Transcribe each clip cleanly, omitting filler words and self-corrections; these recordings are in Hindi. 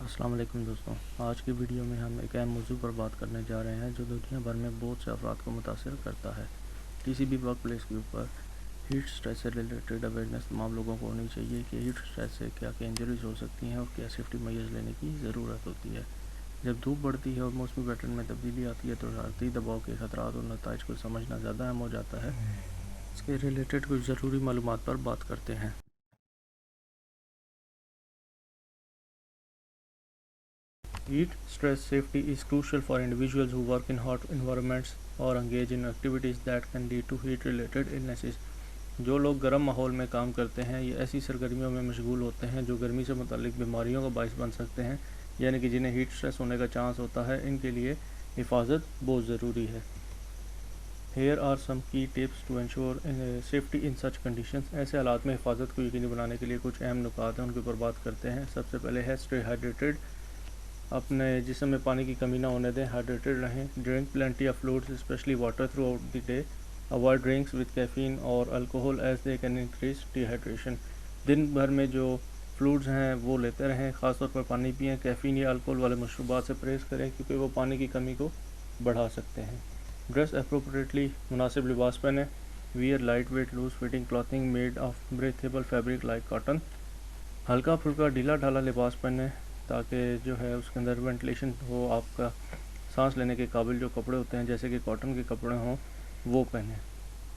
अस्सलाम वालेकुम दोस्तों। आज की वीडियो में हम एक अहम मौजू पर बात करने जा रहे हैं जो दुनिया भर में बहुत से अफराद को मुतासर करता है। किसी भी वर्क प्लेस के ऊपर हीट स्ट्रेस से रिलेटेड अवेयरनेस तमाम लोगों को होनी चाहिए कि हीट स्ट्रेस से क्या क्या इंजरीज हो सकती हैं और क्या सेफ्टी मेजर्स लेने की ज़रूरत होती है। जब धूप बढ़ती है और मौसमी पैटर्न में तब्दीली आती है तो हरारती दबाव के खतरात और नताइज को समझना ज़्यादा अहम हो जाता है। इसके रिलेटेड कुछ ज़रूरी मालूमात पर बात करते हैं। Heat stress safety is crucial for individuals who work in hot environments or engage in activities that can lead to heat related illnesses। जो लोग गर्म माहौल में काम करते हैं या ऐसी सरगर्मियों में मशगूल होते हैं जो गर्मी से मुतालिक बीमारियों का बायस बन सकते हैं, यानी कि जिन्हें हीट स्ट्रेस होने का चांस होता है, इनके लिए हिफाजत बहुत ज़रूरी है। Here are some key tips to ensure safety in such conditions। ऐसे हालात में हिफाजत को यकीनी बनाने के लिए कुछ अहम नुकात हैं, उनके ऊपर बात करते हैं। सबसे पहले है स्टे हाइड्रेटेड। अपने जिस्म में पानी की कमी ना होने दें, हाइड्रेटेड रहें। Drink plenty of fluids specially water throughout the day. Avoid drinks with caffeine और alcohol as they can increase dehydration. दिन भर में जो फ्लूइड्स हैं वो लेते रहें, ख़ासतौर पर पानी पिएँ। कैफीन या अल्कोहल वाले मशरूबात से परहेज़ करें क्योंकि वो पानी की कमी को बढ़ा सकते हैं। ड्रेस अप्रोप्रिएटली, मुनासिब लिबास पहने। Wear light weight lose fitting clothing made of breathable fabric like cotton. हल्का फुल्का ढीला ढाला लिबास पहने ताकि जो है उसके अंदर वेंटिलेशन हो, आपका सांस लेने के काबिल जो कपड़े होते हैं जैसे कि कॉटन के कपड़े हों वो पहने।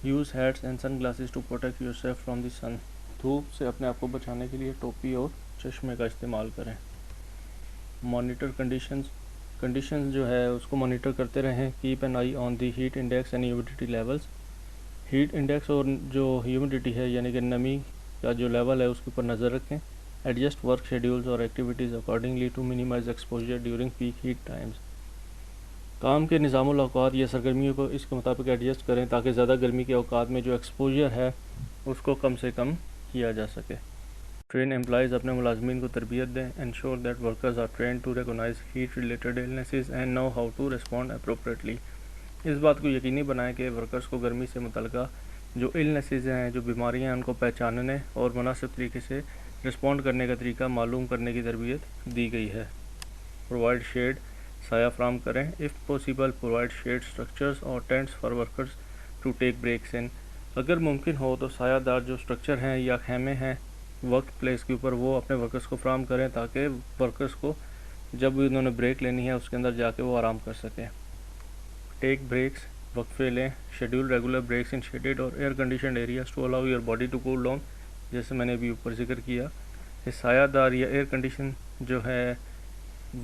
Use hats and sunglasses to protect yourself from the sun. धूप से अपने आप को बचाने के लिए टोपी और चश्मे का इस्तेमाल करें। मॉनिटर कंडीशंस जो है उसको मॉनिटर करते रहें। Keep an I on the heat index and humidity levels. Heat index और जो ह्यूमिडिटी है यानी कि नमी का जो लेवल है उसके ऊपर नज़र रखें। एडजस्ट वर्क शेड्यूल्स और activities accordingly to minimize exposure during peak heat times. काम के निज़ामुल औकात या सरगर्मियों को इसके मुताबिक एडजस्ट करें ताकि ज़्यादा गर्मी के औकात में जो एक्सपोजर है उसको कम से कम किया जा सके। ट्रेन एम्प्लॉयज़ अपने मुलाजमीन को तरबियत दें। Ensure that workers are train to recognize heat related illnesses and know how to respond appropriately. इस बात को यकीनी बनाएं कि वर्कर्स को गर्मी से मुतल्लिका जो इलनेसेस हैं, जो बीमारियां हैं, उनको पहचानने और मुनासिब तरीके से रिस्पॉन्ड करने का तरीका मालूम करने की तरबियत दी गई है। प्रोवाइड शेड, साया फ्राहम करें। If possible provide shade structures और tents for workers to take breaks in. अगर मुमकिन हो तो सायादार जो स्ट्रक्चर हैं या खेमे हैं वर्क प्लेस के ऊपर वो अपने वर्कर्स को फ्राहम करें ताकि वर्कर्स को जब भी उन्होंने ब्रेक लेनी है उसके अंदर जाके वो आराम कर सकें। टेक ब्रेक्स, वक्फे लें। Schedule regular breaks in shaded और air conditioned areas to allow your body to cool down. जैसे मैंने अभी ऊपर जिक्र किया कि सायादार या एयर कंडीशन जो है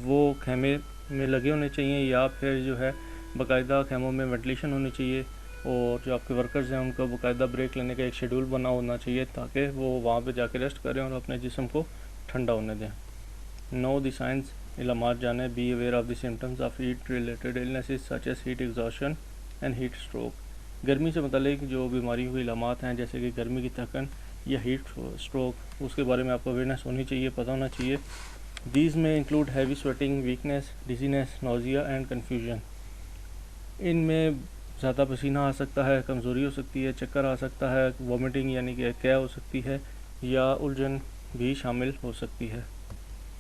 वो खेमे में लगे होने चाहिए या फिर जो है बाकायदा खेमों में वेंटिलेशन होनी चाहिए और जो आपके वर्कर्स हैं उनको बाकायदा ब्रेक लेने का एक शेड्यूल बना होना चाहिए ताकि वो वहाँ पे जाके रेस्ट करें और अपने जिस्म को ठंडा होने दें। नो द साइंस, इलामात जाने। Be aware of the symptoms of heat related illnesses such as heat exhaustion and heat stroke. गर्मी से मुतालिक जो बीमारी हुई इलामात हैं जैसे कि गर्मी की थकन या हीट स्ट्रोक, उसके बारे में आपको अवेयरनेस होनी चाहिए, पता होना चाहिए। दीज में include heavy sweating, weakness, dizziness, nausea and confusion. इनमें ज़्यादा पसीना आ सकता है, कमज़ोरी हो सकती है, चक्कर आ सकता है, वॉमिटिंग यानी कि क्या हो सकती है या उलझन भी शामिल हो सकती है।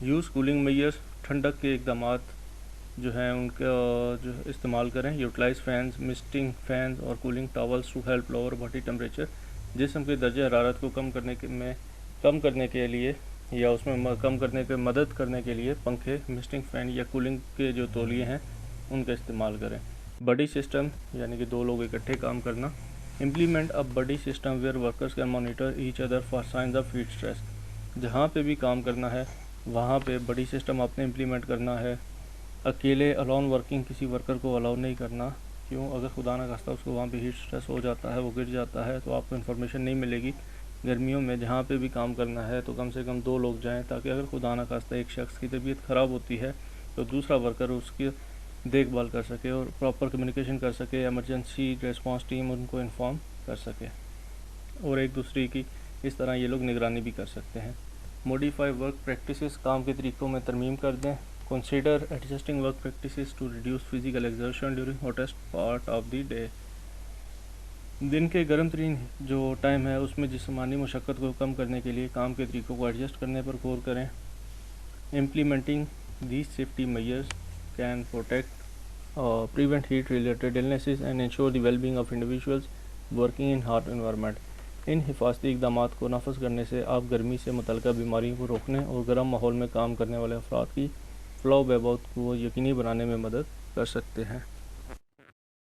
यूज़ कूलिंग मेजर्स, ठंडक के इकदाम जो हैं उनका जो इस्तेमाल करें। यूटिलाइज फैंस, मिस्टिंग फैंस और cooling towels to help lower body temperature. जिस्म के दर्जे हरारत को कम करने के लिए या उसमें कम करने के मदद करने के लिए पंखे, मिस्टिंग फ़ैन या कूलिंग के जो तौलिए हैं उनका इस्तेमाल करें। बडी सिस्टम यानी कि दो लोग इकट्ठे काम करना। Implement a buddy system where workers can monitor each other for signs of heat stress. जहाँ पे भी काम करना है वहाँ पे बडी सिस्टम आपने इम्प्लीमेंट करना है। अकेले अलोन वर्किंग किसी वर्कर को अलाउ नहीं करना। क्यों? अगर खुदा न खास्ता उसको वहाँ पे हीट स्ट्रेस हो जाता है, वो गिर जाता है तो आपको इन्फॉर्मेशन नहीं मिलेगी। गर्मियों में जहाँ पे भी काम करना है तो कम से कम 2 लोग जाएं ताकि अगर खुदा न खास्ता एक शख्स की तबीयत ख़राब होती है तो दूसरा वर्कर उसकी देखभाल कर सके और प्रॉपर कम्युनिकेशन कर सके, एमरजेंसी रिस्पांस टीम उनको इन्फॉर्म कर सके और एक दूसरे की इस तरह ये लोग निगरानी भी कर सकते हैं। मॉडिफाई वर्क प्रैक्टिसेस, काम के तरीक़ों में तरमीम कर दें। Consider adjusting work practices to reduce physical exertion during hottest part of the day. दिन के गर्म तरीन जो टाइम है उसमें जिस्मानी मशक्क़त को कम करने के लिए काम के तरीक़ों को एडजस्ट करने पर गौर करें। Implementing these safety measures can protect prevent heat related illnesses and ensure the well-being of individuals working in hot environment. इन हिफाजती इक़दामात को नाफज़ करने से आप गर्मी से मुतल्लिक़ा बीमारियों को रोकने और गर्म माहौल में काम करने वाले अफराद की फ़लाह व बहबूद को यकीनी बनाने में मदद कर सकते हैं।